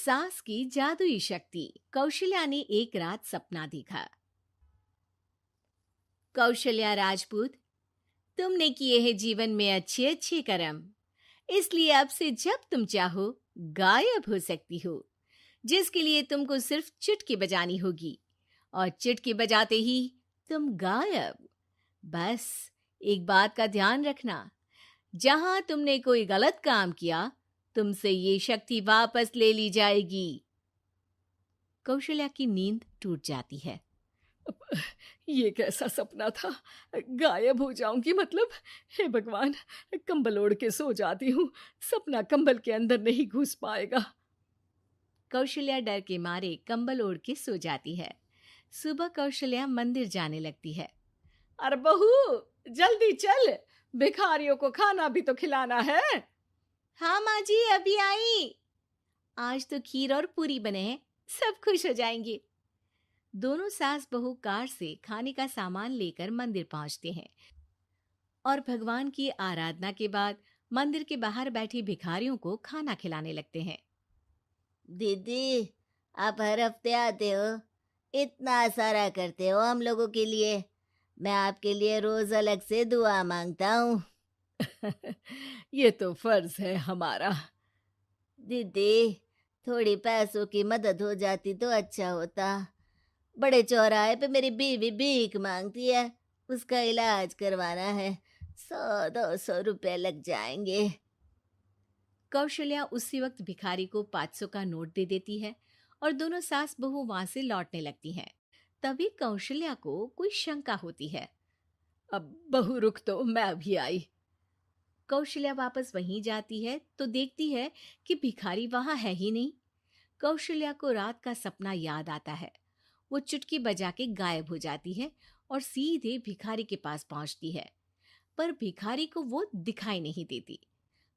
सास की जादुई शक्ति। कौशल्या ने एक रात सपना देखा। कौशल्या राजपूत, तुमने किए हैं जीवन में अच्छे अच्छे कर्म, इसलिए अब से जब तुम चाहो गायब हो सकती हो, जिसके लिए तुमको सिर्फ चुटकी बजानी होगी और चुटकी बजाते ही तुम गायब। बस एक बात का ध्यान रखना, जहां तुमने कोई गलत काम किया तुमसे ये शक्ति वापस ले ली जाएगी। कौशल्या की नींद टूट जाती है। ये कैसा सपना था? गायब हो जाऊंगी मतलब? हे भगवान, कंबल ओढ़ के सो जाती हूँ, सपना कंबल के अंदर नहीं घुस पाएगा। कौशल्या डर के मारे कंबल ओढ़ के सो जाती है। सुबह कौशल्या मंदिर जाने लगती है। अरे बहू, जल्दी चल, भिखारियों को खाना भी तो खिलाना है। हाँ माँ जी, अभी आई। आज तो खीर और पूरी बने हैं, सब खुश हो जाएंगे। दोनों सास बहू कार से खाने का सामान लेकर मंदिर पहुंचते हैं और भगवान की आराधना के बाद मंदिर के बाहर बैठी भिखारियों को खाना खिलाने लगते हैं। दीदी, आप हर हफ्ते आते हो, इतना सारा करते हो हम लोगों के लिए। मैं आपके लिए रोज अलग से दुआ मांगता हूँ। ये तो फर्ज है हमारा। दीदी, थोड़ी पैसों की मदद हो जाती तो अच्छा होता। बड़े चौराहे पे मेरी बीवी भीख मांगती है, उसका इलाज करवाना है, 100-200 रुपए लग जाएंगे। कौशल्या उसी वक्त भिखारी को 500 का नोट दे देती है और दोनों सास बहू वहां से लौटने लगती हैं। तभी कौशल्या को कोई शंका होती है। अब बहू रुक, तो मैं अभी आई। कौशल्या वापस वहीं जाती है तो देखती है कि भिखारी वहां है ही नहीं। कौशल्या को रात का सपना याद आता है। वो चुटकी बजा के गायब हो जाती है और सीधे भिखारी के पास पहुंचती है, पर भिखारी को वो दिखाई नहीं देती।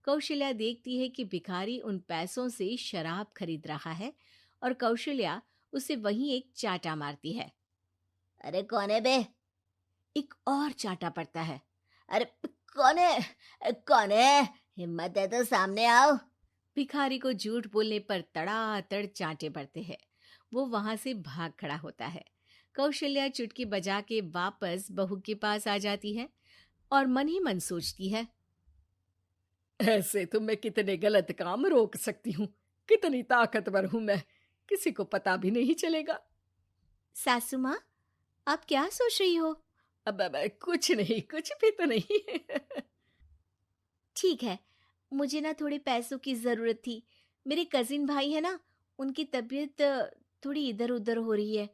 कौशल्या देखती है कि भिखारी उन पैसों से शराब खरीद रहा है और कौशल्या उसे वहीं एक चाटा मारती है। अरे कौन है बे? एक और चाटा पड़ता है। अरे कौन है? कौन है? हिम्मत है तो सामने आओ। भिखारी को झूठ बोलने पर तड़ातड़ चांटे पड़ते हैं। वो वहां से भाग खड़ा होता है। कौशल्या चुटकी बजा के वापस बहू के पास आ जाती है और मन ही मन सोचती है, ऐसे तो मैं कितने गलत काम रोक सकती हूँ, कितनी ताकतवर हूँ मैं, किसी को पता भी नहीं चलेगा। सासू माँ, आप क्या सोच रही हो? अब कुछ नहीं, कुछ भी तो नहीं। ठीक है, मुझे ना थोड़े पैसों की जरूरत थी। मेरे कजिन भाई है ना, उनकी तबीयत थोड़ी इधर उधर हो रही है।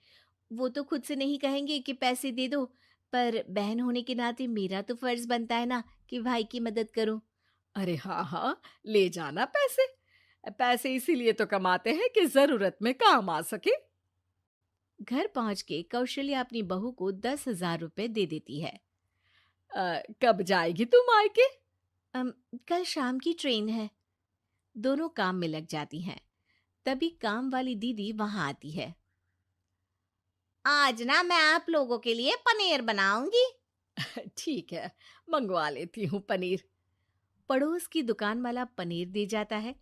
वो तो खुद से नहीं कहेंगे कि पैसे दे दो, पर बहन होने के नाते मेरा तो फर्ज बनता है ना कि भाई की मदद करूं। अरे हाँ हाँ, ले जाना पैसे। पैसे इसीलिए तो कमाते हैं कि जरूरत में काम आ सके। घर पहुंच के कौशल्या अपनी बहू को 10,000 रुपए दे देती है। कब जाएगी तू मायके? अम, कल शाम की ट्रेन है। दोनों काम में लग जाती हैं। तभी काम वाली दीदी वहां आती है। आज ना मैं आप लोगों के लिए पनीर बनाऊंगी। ठीक है, मंगवा लेती हूँ पनीर। पड़ोस की दुकान वाला पनीर दे जाता है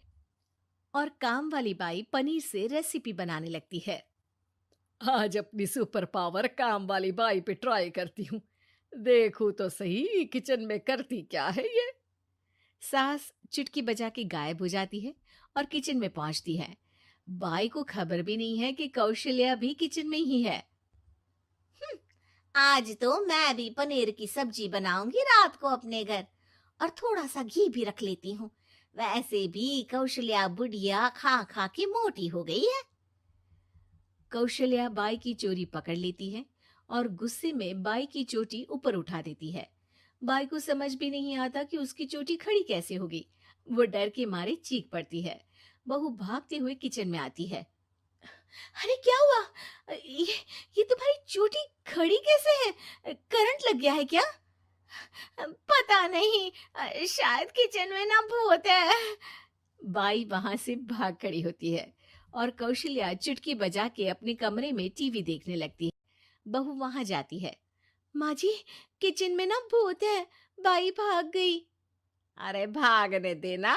और काम वाली बाई पनीर से रेसिपी बनाने लगती है। आज अपनी सुपर पावर काम वाली बाई पे ट्राई करती हूँ, देखूं तो सही किचन में करती क्या है ये। सास चुटकी बजा के गायब हो जाती है और किचन में पहुंचती है। बाई को खबर भी नहीं है कि कौशल्या भी किचन में ही है। आज तो मैं भी पनीर की सब्जी बनाऊंगी रात को अपने घर, और थोड़ा सा घी भी रख लेती हूँ। वैसे भी कौशल्या बुढ़िया खा खा के मोटी हो गई है। कौशल्या बाई की चोरी पकड़ लेती है और गुस्से में बाई की चोटी ऊपर उठा देती है। बाई को समझ भी नहीं आता कि उसकी चोटी खड़ी कैसे होगी। वो डर के मारे चीख पड़ती है। बहू भागते हुए किचन में आती है। अरे क्या हुआ? ये तुम्हारी चोटी खड़ी कैसे है? करंट लग गया है क्या? पता नहीं, शायद किचन में ना भूत है। बाई वहां से भाग खड़ी होती है और कौशल्या चुटकी बजा के अपने कमरे में टीवी देखने लगती है। बहू वहां जाती है। माँ जी, किचन में ना भूत है, बाई भाग गई। अरे भागने देना,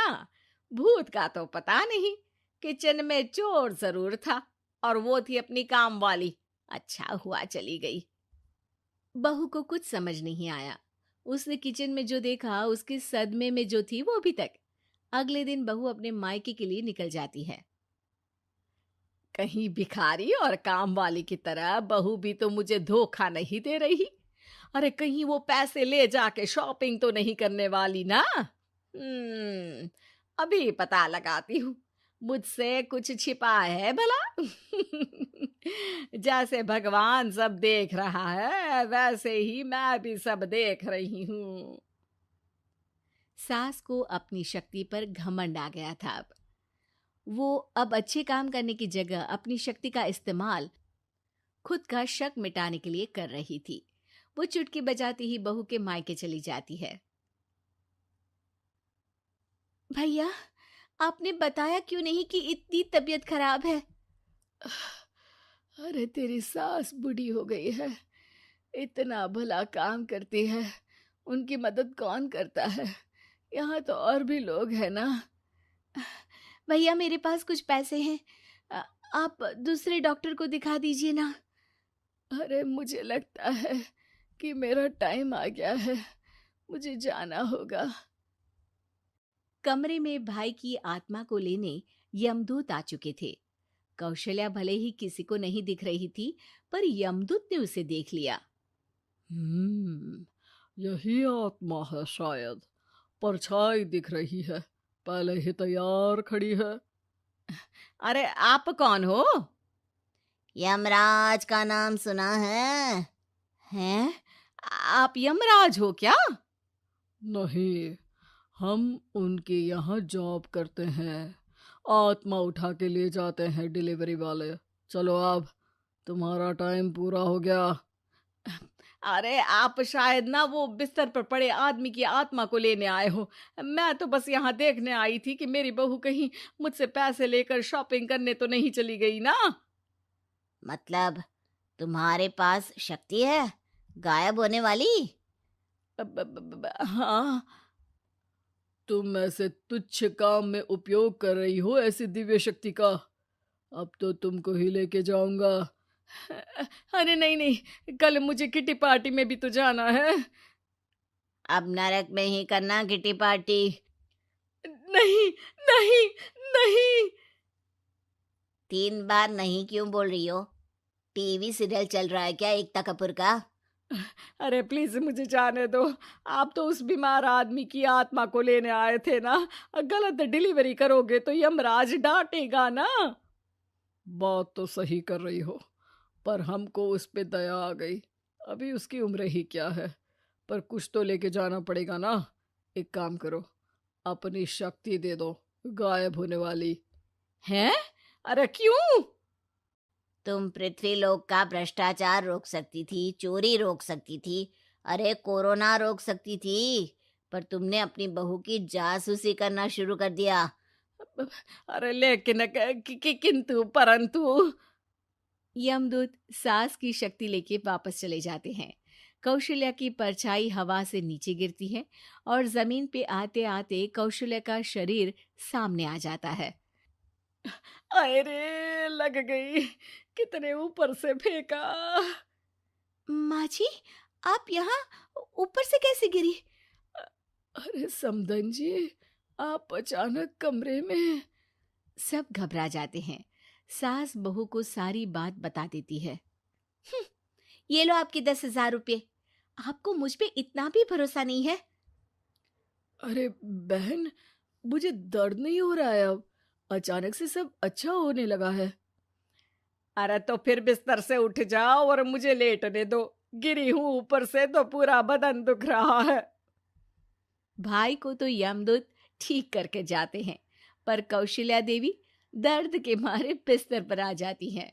भूत का तो पता नहीं, किचन में चोर जरूर था और वो थी अपनी काम वाली। अच्छा हुआ चली गई। बहू को कुछ समझ नहीं आया। उसने किचन में जो देखा उसके सदमे में जो थी वो अभी तक। अगले दिन बहू अपने मायके के लिए निकल जाती है। कहीं भिखारी और काम वाली की तरह बहू भी तो मुझे धोखा नहीं दे रही। अरे कहीं वो पैसे ले जाके शॉपिंग तो नहीं करने वाली ना। अभी पता लगाती हूँ मुझसे कुछ छिपा है भला। जैसे भगवान सब देख रहा है वैसे ही मैं भी सब देख रही हूँ। सास को अपनी शक्ति पर घमंड आ गया था। वो अब अच्छे काम करने की जगह अपनी शक्ति का इस्तेमाल खुद का शक मिटाने के लिए कर रही थी। वो चुटकी बजाती ही बहू के मायके चली जाती है। भैया, आपने बताया क्यों नहीं कि इतनी तबीयत खराब है? अरे तेरी सास बूढ़ी हो गई है, इतना भला काम करती है, उनकी मदद कौन करता है? यहाँ तो और भी लोग हैं ना। भैया, मेरे पास कुछ पैसे हैं, आप दूसरे डॉक्टर को दिखा दीजिए ना। अरे मुझे लगता है कि मेरा टाइम आ गया है, मुझे जाना होगा। कमरे में भाई की आत्मा को लेने यमदूत आ चुके थे। कौशल्या भले ही किसी को नहीं दिख रही थी, पर यमदूत ने उसे देख लिया। यही आत्मा है शायद, परछाई दिख रही है, पहले ही तैयार खड़ी है। अरे आप कौन हो? यमराज का नाम सुना है? हैं? आप यमराज हो क्या? नहीं, हम उनके यहाँ जॉब करते हैं, आत्मा उठा के ले जाते हैं डिलीवरी वाले। चलो अब तुम्हारा टाइम पूरा हो गया। अरे आप शायद ना वो बिस्तर पर पड़े आदमी की आत्मा को लेने आए हो। मैं तो बस यहाँ देखने आई थी कि मेरी बहू कहीं मुझसे पैसे लेकर शॉपिंग करने तो नहीं चली गई ना। मतलब तुम्हारे पास शक्ति है गायब होने वाली? हाँ। तुम ऐसे तुच्छ काम में उपयोग कर रही हो ऐसी दिव्य शक्ति का। अब तो तुमको ही लेके जाऊंगा। अरे नहीं नहीं, कल मुझे किटी पार्टी में भी तो जाना है। अब नरक में ही करना किटी पार्टी। नहीं नहीं नहीं। 3 बार नहीं क्यों बोल रही हो? टीवी सीरियल चल रहा है क्या एकता कपूर का? अरे प्लीज मुझे जाने दो। आप तो उस बीमार आदमी की आत्मा को लेने आए थे ना। गलत डिलीवरी करोगे तो यमराज डांटेगा ना। बात तो सही कर रही हो, पर हमको उस पे दया आ गई। अभी उसकी उम्र ही क्या है, पर कुछ तो लेके जाना पड़ेगा ना। एक काम करो, अपनी शक्ति दे दो, गायब होने वाली। हैं? अरे क्यों? तुम पृथ्वी लोक का भ्रष्टाचार रोक सकती थी, चोरी रोक सकती थी, अरे कोरोना रोक सकती थी, पर तुमने अपनी बहू की जासूसी करना शुरू कर दिया। अरे लेकिन किंतु परंतु। यमदूत सास की शक्ति लेके वापस चले जाते हैं। कौशल्या की परछाई हवा से नीचे गिरती है और जमीन पे आते आते कौशल्या का शरीर सामने आ जाता है। अरे लग गई, कितने ऊपर से फेंका। माँ जी, आप यहाँ ऊपर से कैसे गिरी? अरे समधन जी, आप अचानक कमरे में। सब घबरा जाते हैं। सास बहू को सारी बात बता देती है। ये लो आपके 10,000 रुपये। आपको मुझ पे इतना भी भरोसा नहीं है? अरे बहन, मुझे दर्द नहीं हो रहा है, अब अचानक से सब अच्छा होने लगा है। अरे तो फिर बिस्तर से उठ जाओ और मुझे लेटने दो। गिरी हूं ऊपर से तो पूरा बदन दुख रहा है। भाई को तो यमदूत ठीक करके जाते हैं, पर कौशल्या देवी दर्द के मारे बिस्तर पर आ जाती हैं।